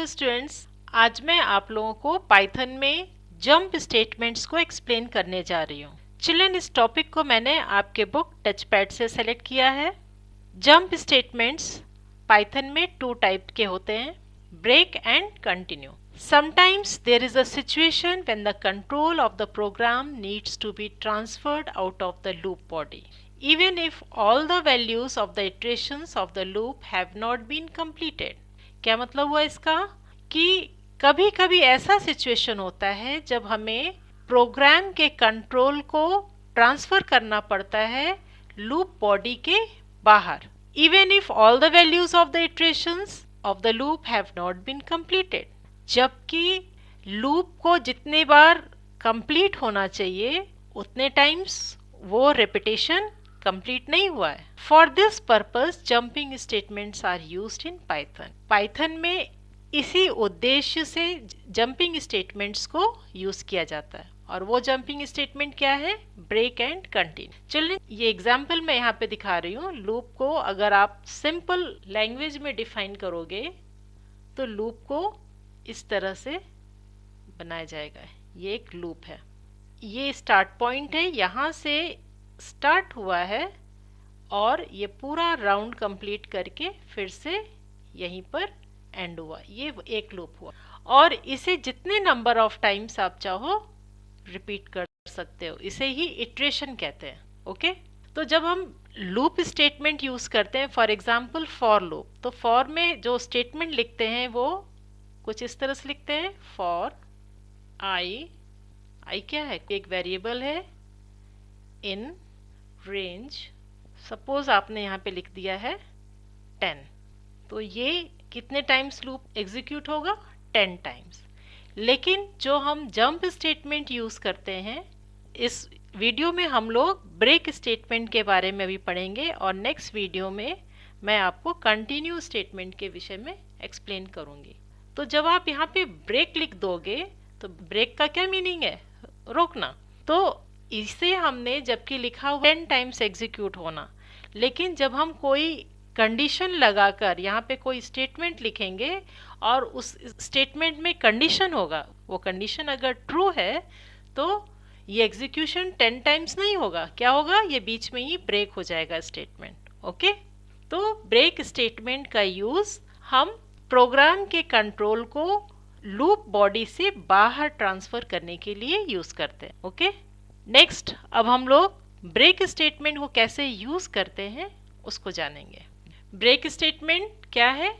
Hello students, आज मैं आप लोगों को पाइथन में जंप स्टेटमेंट्स को एक्सप्लेन करने जा रही हूँ। चिल्ड्रन, इस टॉपिक को मैंने आपके बुक टचपैड से सेलेक्ट किया है। जंप स्टेटमेंट्स पाइथन में टू टाइप के होते हैं, break and continue. Sometimes there is a situation when the control of the program needs to be transferred out of the loop body, even if all the values of the iterations of the loop have not been completed. क्या मतलब हुआ इसका कि कभी कभी ऐसा situation होता है जब हमें प्रोग्राम के कंट्रोल को ट्रांसफर करना पड़ता है लूप बॉडी के बाहर, even if all the values of the iterations of the loop have not been completed, जबकि लूप को जितने बार कंप्लीट होना चाहिए उतने टाइम्स वो रेपिटेशन कंप्लीट नहीं हुआ है। For this purpose jumping statements are used in Python. Python में इसी उद्देश्य से जंपिंग स्टेटमेंट्स को यूज किया जाता है, और वो जंपिंग स्टेटमेंट क्या है? Break and continue. चलिए, ये एग्जाम्पल मैं यहाँ पे दिखा रही हूँ। लूप को अगर आप सिंपल लैंग्वेज में डिफाइन करोगे तो लूप को इस तरह से बनाया जाएगा। ये एक लूप है, ये स्टार्ट पॉइंट है, यहाँ से स्टार्ट हुआ है और ये पूरा राउंड कंप्लीट करके फिर से यहीं पर एंड हुआ। ये एक लूप हुआ, और इसे जितने नंबर ऑफ टाइम्स आप चाहो रिपीट कर सकते हो। इसे ही इटरेशन कहते हैं। ओके, तो जब हम लूप स्टेटमेंट यूज करते हैं, फॉर एग्जांपल फॉर लूप, तो फॉर में जो स्टेटमेंट लिखते हैं वो कुछ इस तरह से लिखते हैं। फॉर आई क्या है? एक वेरिएबल है इन रेंज, सपोज आपने यहाँ पे लिख दिया है 10, तो ये कितने टाइम्स लूप एग्जीक्यूट होगा? 10 टाइम्स। लेकिन जो हम जंप स्टेटमेंट यूज करते हैं, इस वीडियो में हम लोग ब्रेक स्टेटमेंट के बारे में भी पढ़ेंगे, और नेक्स्ट वीडियो में मैं आपको कंटिन्यू स्टेटमेंट के विषय में एक्सप्लेन करूंगी। तो जब आप यहाँ पे ब्रेक लिख दोगे तो ब्रेक का क्या मीनिंग है? रोकना। तो इसे हमने जबकि लिखा हुआ 10 टाइम्स एग्जीक्यूट होना, लेकिन जब हम कोई कंडीशन लगाकर यहाँ पे कोई स्टेटमेंट लिखेंगे और उस स्टेटमेंट में कंडीशन होगा, वो कंडीशन अगर ट्रू है तो ये एग्जीक्यूशन 10 टाइम्स नहीं होगा। क्या होगा? ये बीच में ही ब्रेक हो जाएगा स्टेटमेंट। ओके, तो ब्रेक स्टेटमेंट का यूज हम प्रोग्राम के कंट्रोल को लूप बॉडी से बाहर ट्रांसफर करने के लिए यूज करते हैं। ओके, नेक्स्ट अब हम लोग ब्रेक स्टेटमेंट को कैसे यूज करते हैं उसको जानेंगे। ब्रेक स्टेटमेंट क्या है?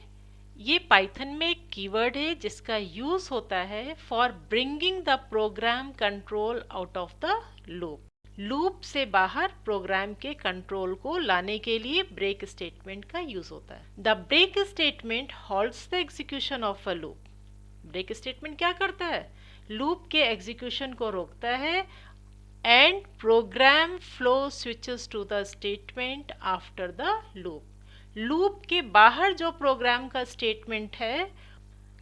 ये पाइथन में एक कीवर्ड है जिसका यूज होता है for bringing the program control out of the loop. Loop से बाहर प्रोग्राम के कंट्रोल को लाने के लिए ब्रेक स्टेटमेंट का यूज होता है। The break statement halts the execution of a loop. Break statement क्या करता है? लूप के एग्जीक्यूशन को रोकता है and program flow switches to the statement after the loop. Loop के बाहर जो प्रोग्राम का स्टेटमेंट है,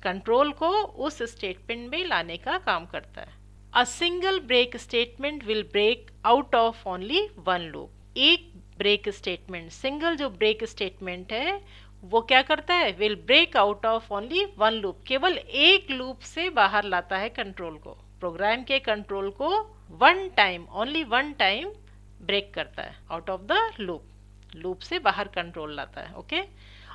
कंट्रोल को उस स्टेटमेंट में लाने का काम करता है। A single break statement will break out of only one loop. एक ब्रेक स्टेटमेंट, सिंगल जो ब्रेक स्टेटमेंट है वो क्या करता है? Will break out of only one loop. केवल एक लूप से बाहर लाता है कंट्रोल को, प्रोग्राम के कंट्रोल को one time, only one time break करता है out of the loop. Loop से बाहर कंट्रोल लाता है। ओके,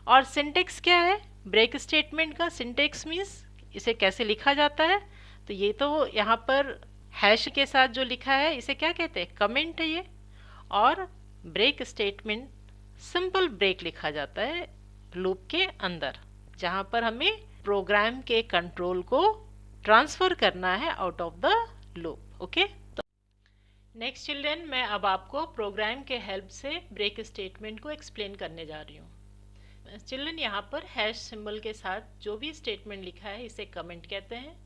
और सिंटेक्स क्या है ब्रेक स्टेटमेंट का? सिंटेक्स मीन्स इसे कैसे लिखा जाता है? तो ये तो यहाँ पर हैश के साथ जो लिखा है इसे क्या कहते हैं? कमेंट है ये। और ब्रेक स्टेटमेंट सिंपल ब्रेक लिखा जाता है लूप के अंदर, जहाँ पर हमें प्रोग्राम के कंट्रोल को ट्रांसफर करना है out of the loop. Okay, next children, मैं अब आपको प्रोग्राम के हेल्प से ब्रेक स्टेटमेंट को एक्सप्लेन करने जा रही हूँ। चिल्ड्रन, यहाँ पर हैश सिंबल के साथ जो भी स्टेटमेंट लिखा है इसे कमेंट कहते हैं।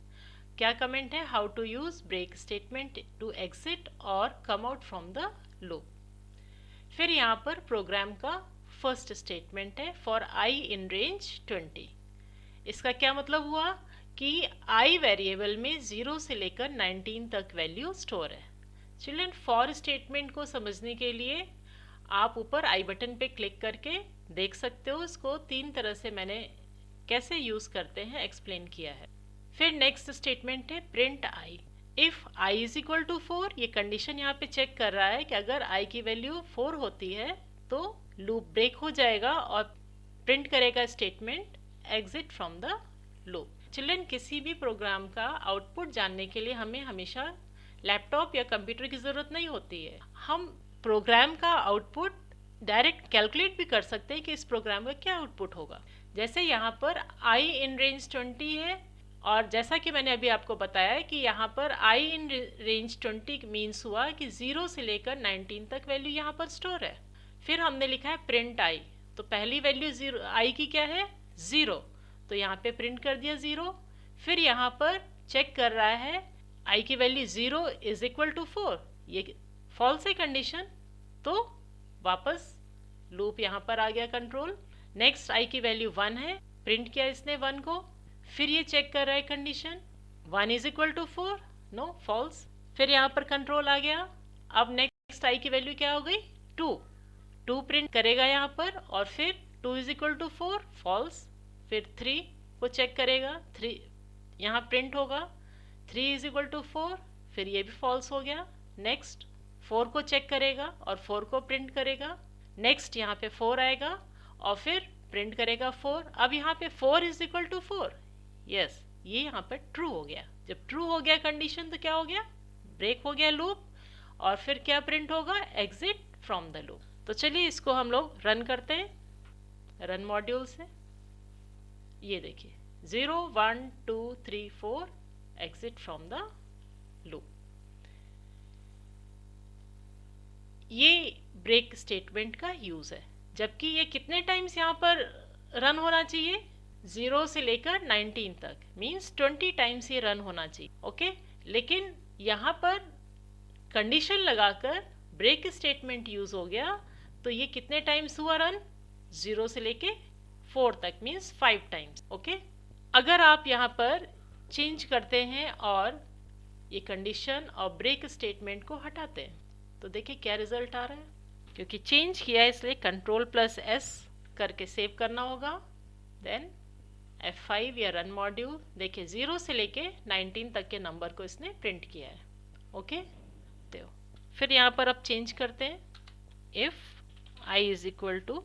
क्या कमेंट है? How to use break statement to exit और come out from the loop. फिर यहाँ पर प्रोग्राम का फर्स्ट स्टेटमेंट है फॉर आई इन रेंज 20। इसका क्या मतलब हुआ कि आई वेरिएबल में 0 से लेकर 19 तक वैल्यू स्टोर है। चिल्ड्रन, फॉर स्टेटमेंट को समझने के लिए आप ऊपर आई बटन पे क्लिक करके देख सकते हो। इसको तीन तरह से मैंने कैसे यूज करते हैं एक्सप्लेन किया है। फिर नेक्स्ट स्टेटमेंट है print I. If i is equal to 4, ये कंडीशन यहाँ पे चेक कर रहा है कि अगर i की वैल्यू 4 होती है तो लूप ब्रेक हो जाएगा और प्रिंट करेगा statement exit from the loop. Children, किसी भी प्रोग्राम का आउटपुट जानने के लिए हमें हमेशा लैपटॉप या कंप्यूटर की ज़रूरत नहीं होती है। हम प्रोग्राम का आउटपुट डायरेक्ट कैलकुलेट भी कर सकते हैं कि इस प्रोग्राम का क्या आउटपुट होगा। जैसे यहाँ पर i इन रेंज 20 है और जैसा कि मैंने अभी आपको बताया कि यहाँ पर i इन रेंज 20 मीन्स हुआ कि 0 से लेकर 19 तक वैल्यू यहाँ पर स्टोर है। फिर हमने लिखा है प्रिंट i, तो पहली वैल्यू i की क्या है 0, तो यहाँ पे प्रिंट कर दिया 0। फिर यहाँ पर चेक कर रहा है i की वैल्यू 0 इज इक्वल टू 4, ये फॉल्स है कंडीशन, तो वापस लूप यहाँ पर आ गया कंट्रोल। नेक्स्ट i की वैल्यू 1 है, प्रिंट किया इसने 1 को। फिर ये चेक कर रहा है condition 1 is equal to 4, no false. फिर यहाँ पर कंट्रोल आ गया। अब नेक्स्ट i की वैल्यू क्या हो गई 2 प्रिंट करेगा यहाँ पर और फिर 2 इज इक्वल टू 4, फॉल्स। फिर 3 को चेक करेगा, 3 यहाँ प्रिंट होगा 3 इज इक्वल टू 4, फिर ये भी फॉल्स हो गया। नेक्स्ट 4 को चेक करेगा और 4 को प्रिंट करेगा। नेक्स्ट यहाँ पे 4 आएगा और फिर प्रिंट करेगा 4। अब यहाँ पे 4 इज इक्वल टू 4, यस, ये यहाँ पर ट्रू हो गया। जब ट्रू हो गया कंडीशन तो क्या हो गया, ब्रेक हो गया लूप और फिर क्या प्रिंट होगा, एग्जिट फ्रॉम द लूप। तो चलिए इसको हम लोग रन करते हैं रन मॉड्यूल से। ये देखिए 0 1 2 3 4 एग्जिट फ्रॉम द लूप। ये ब्रेक स्टेटमेंट का यूज है। जबकि ये कितने टाइम्स यहाँ पर रन होना चाहिए, 0 से लेकर 19 तक, मीन्स 20 टाइम्स ये रन होना चाहिए। ओके, लेकिन यहाँ पर कंडीशन लगाकर ब्रेक स्टेटमेंट यूज हो गया, तो ये कितने टाइम्स हुआ रन, 0 से लेके 4 तक, मीन्स 5 टाइम्स। ओके, अगर आप यहाँ पर चेंज करते हैं और ये कंडीशन और ब्रेक स्टेटमेंट को हटाते हैं तो देखिए क्या रिजल्ट आ रहा है। क्योंकि चेंज किया है इसलिए Ctrl+S करके सेव करना होगा। देन F5 या रन मॉड्यूल, देखिए 0 से लेके 19 तक के नंबर को इसने प्रिंट किया है। ओके, तो फिर यहाँ पर अब चेंज करते हैं, if i is equal to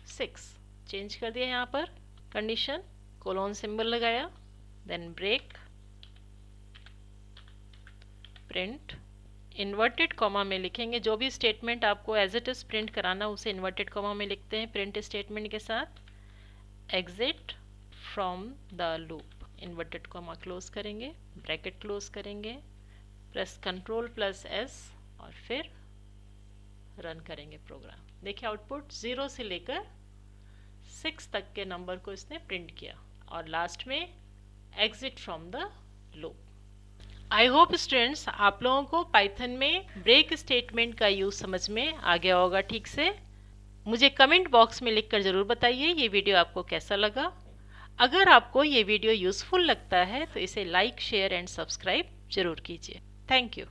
6, change कर दिया यहाँ पर कंडीशन, कोलोन सिंबल लगाया, then break, print, inverted comma में लिखेंगे। जो भी स्टेटमेंट आपको एज इट इज प्रिंट कराना उसे इन्वर्टेड कॉमा में लिखते हैं प्रिंट स्टेटमेंट के साथ। Exit from the loop, inverted comma close करेंगे, ब्रैकेट क्लोज करेंगे, प्रेस Ctrl+S और फिर रन करेंगे प्रोग्राम। देखिए आउटपुट 0 से लेकर 6 तक के नंबर को इसने प्रिंट किया और लास्ट में exit from the loop. I hope students आप लोगों को पाइथन में ब्रेक स्टेटमेंट का यूज समझ में आ गया होगा ठीक से। मुझे कमेंट बॉक्स में लिखकर ज़रूर बताइए ये वीडियो आपको कैसा लगा। अगर आपको ये वीडियो यूज़फुल लगता है तो इसे लाइक, शेयर एंड सब्सक्राइब जरूर कीजिए। Thank you.